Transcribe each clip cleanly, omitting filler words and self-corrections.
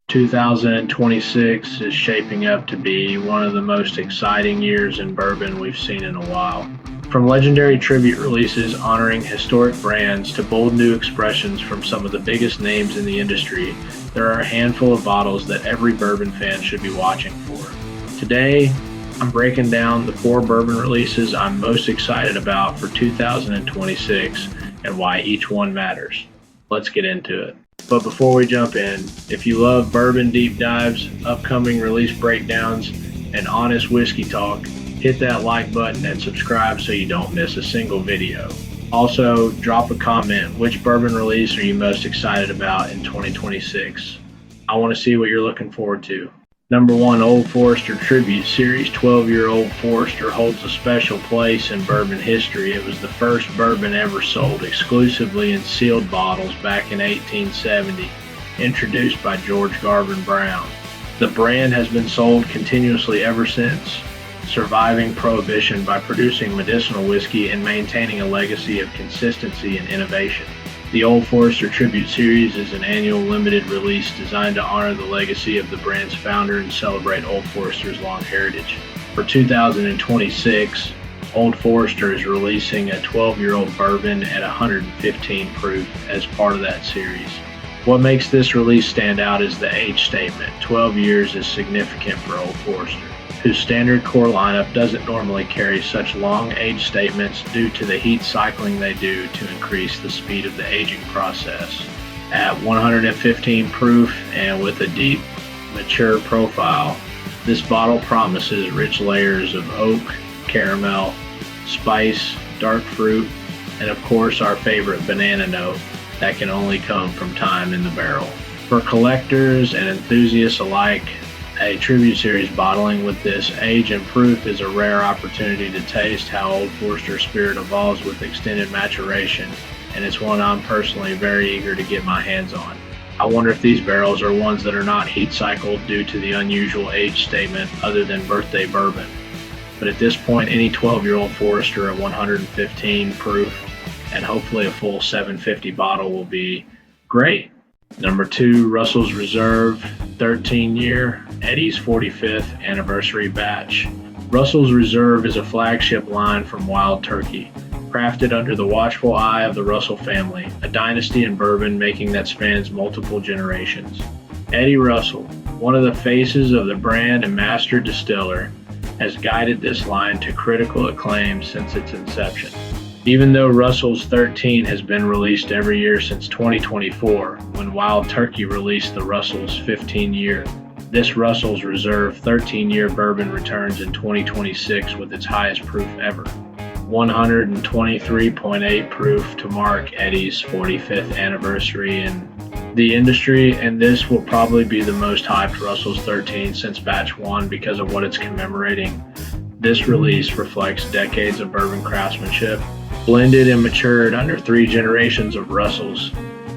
2026 is shaping up to be one of the most exciting years in bourbon we've seen in a while. From legendary tribute releases honoring historic brands to bold new expressions from some of the biggest names in the industry, there are a handful of bottles that every bourbon fan should be watching for. Today, I'm breaking down the 4 bourbon releases I'm most excited about for 2026 and why each one matters. Let's get into it. But before we jump in, if you love bourbon deep dives, upcoming release breakdowns, and honest whiskey talk, hit that like button and subscribe so you don't miss a single video. Also, drop a comment. Which bourbon release are you most excited about in 2026? I want to see what you're looking forward to. Number 1, Old Forester Tribute Series 12-year-old Forester holds a special place in bourbon history. It was the first bourbon ever sold exclusively in sealed bottles back in 1870, introduced by George Garvin Brown. The brand has been sold continuously ever since, surviving Prohibition by producing medicinal whiskey and maintaining a legacy of consistency and innovation. The Old Forester Tribute Series is an annual limited release designed to honor the legacy of the brand's founder and celebrate Old Forester's long heritage. For 2026, Old Forester is releasing a 12-year-old bourbon at 115 proof as part of that series. What makes this release stand out is the age statement. 12 years is significant for Old Forester, whose standard core lineup doesn't normally carry such long age statements due to the heat cycling they do to increase the speed of the aging process. At 115 proof and with a deep, mature profile, this bottle promises rich layers of oak, caramel, spice, dark fruit, and of course our favorite banana note that can only come from time in the barrel. For collectors and enthusiasts alike, a Tribute Series bottling with this age and proof is a rare opportunity to taste how Old Forester spirit evolves with extended maturation, and it's one I'm personally very eager to get my hands on. I wonder if these barrels are ones that are not heat cycled due to the unusual age statement other than birthday bourbon. But at this point, any 12-year-old Forester at 115 proof and hopefully a full 750 bottle will be great. Number 2, Russell's Reserve 13-year Eddie's 45th anniversary batch. Russell's Reserve is a flagship line from Wild Turkey, crafted under the watchful eye of the Russell family, a dynasty in bourbon making that spans multiple generations. Eddie Russell, one of the faces of the brand and master distiller, has guided this line to critical acclaim since its inception. Even though Russell's 13 has been released every year since 2024, when Wild Turkey released the Russell's 15-year, this Russell's Reserve 13-year bourbon returns in 2026 with its highest proof ever, 123.8 proof to mark Eddie's 45th anniversary in the industry, and this will probably be the most hyped Russell's 13 since Batch 1 because of what it's commemorating. This release reflects decades of bourbon craftsmanship, blended and matured under 3 generations of Russells.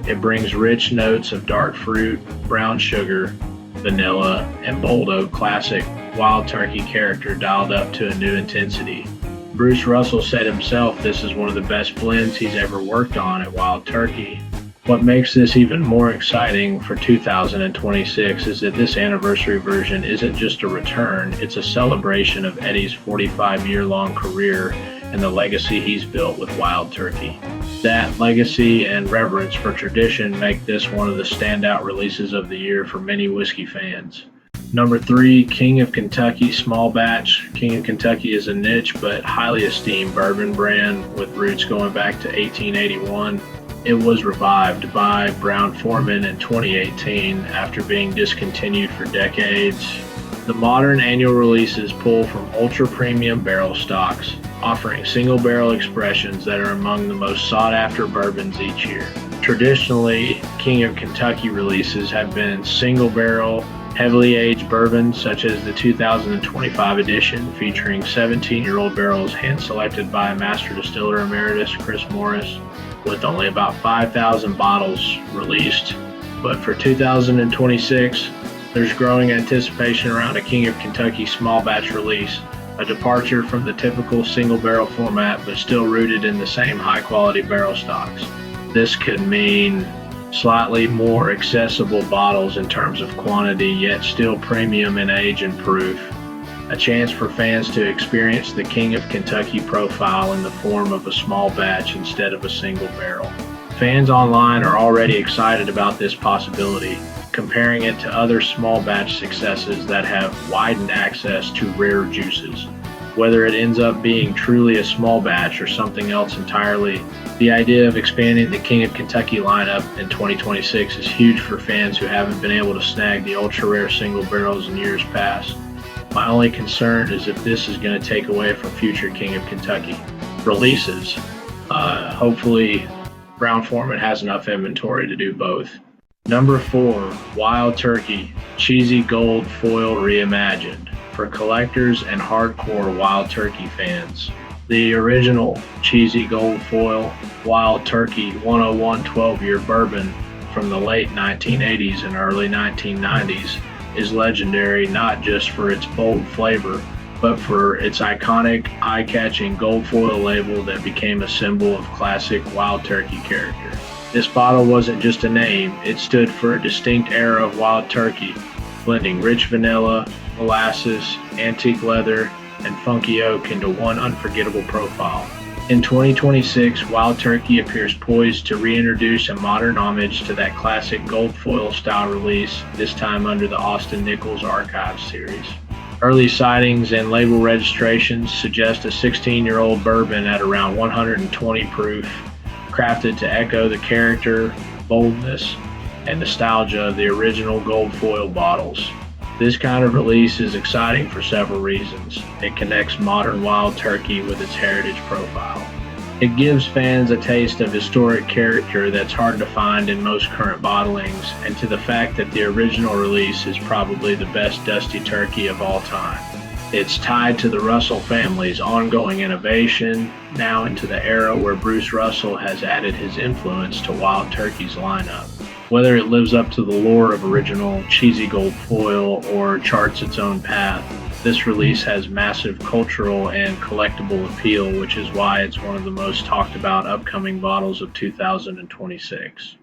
It brings rich notes of dark fruit, brown sugar, vanilla, and bold oak classic Wild Turkey character dialed up to a new intensity. Bruce Russell said himself this is one of the best blends he's ever worked on at Wild Turkey. What makes this even more exciting for 2026 is that this anniversary version isn't just a return, it's a celebration of Eddie's 45-year-long career and the legacy he's built with Wild Turkey. That legacy and reverence for tradition make this one of the standout releases of the year for many whiskey fans. Number 3, King of Kentucky Small Batch. King of Kentucky is a niche but highly esteemed bourbon brand with roots going back to 1881. It was revived by Brown-Forman in 2018 after being discontinued for decades. The modern annual releases pull from ultra-premium barrel stocks, offering single-barrel expressions that are among the most sought-after bourbons each year. Traditionally, King of Kentucky releases have been single-barrel, heavily aged bourbons such as the 2025 edition featuring 17-year-old barrels hand-selected by Master Distiller Emeritus Chris Morris, with only about 5,000 bottles released. But for 2026, there's growing anticipation around a King of Kentucky small batch release, a departure from the typical single barrel format but still rooted in the same high quality barrel stocks. This could mean Slightly more accessible bottles in terms of quantity, yet still premium in age and proof. A chance for fans to experience the King of Kentucky profile in the form of a small batch instead of a single barrel. Fans online are already excited about this possibility, comparing it to other small batch successes that have widened access to rare juices. Whether it ends up being truly a small batch or something else entirely, the idea of expanding the King of Kentucky lineup in 2026 is huge for fans who haven't been able to snag the ultra-rare single barrels in years past. My only concern is if this is going to take away from future King of Kentucky releases. Hopefully, Brown-Forman has enough inventory to do both. Number 4, Wild Turkey, Cheesy Gold Foil Reimagined. For collectors and hardcore Wild Turkey fans. The original Cheesy Gold Foil Wild Turkey 101 12-year bourbon from the late 1980s and early 1990s is legendary not just for its bold flavor, but for its iconic, eye-catching gold foil label that became a symbol of classic Wild Turkey character. This bottle wasn't just a name, it stood for a distinct era of Wild Turkey, blending rich vanilla, molasses, antique leather, and funky oak into one unforgettable profile. In 2026, Wild Turkey appears poised to reintroduce a modern homage to that classic gold foil style release, this time under the Austin Nichols Archives series. Early sightings and label registrations suggest a 16-year-old bourbon at around 120 proof, crafted to echo the character, boldness, and nostalgia of the original gold foil bottles. This kind of release is exciting for several reasons. It connects modern Wild Turkey with its heritage profile. It gives fans a taste of historic character that's hard to find in most current bottlings, and to the fact that the original release is probably the best Dusty Turkey of all time. It's tied to the Russell family's ongoing innovation, now into the era where Bruce Russell has added his influence to Wild Turkey's lineup. Whether it lives up to the lore of original Cheesy Gold Foil or charts its own path, this release has massive cultural and collectible appeal, which is why it's one of the most talked about upcoming bottles of 2026.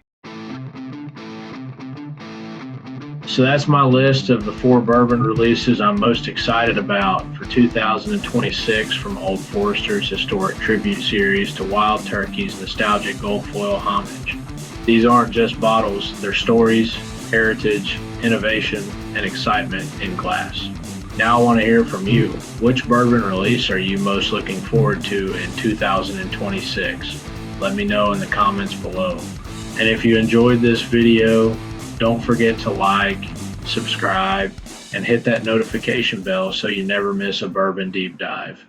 So that's my list of the 4 bourbon releases I'm most excited about for 2026, from Old Forester's historic tribute series to Wild Turkey's nostalgic gold foil homage. These aren't just bottles, they're stories, heritage, innovation, and excitement in glass. Now I want to hear from you. Which bourbon release are you most looking forward to in 2026? Let me know in the comments below. And if you enjoyed this video, don't forget to like, subscribe, and hit that notification bell so you never miss a bourbon deep dive.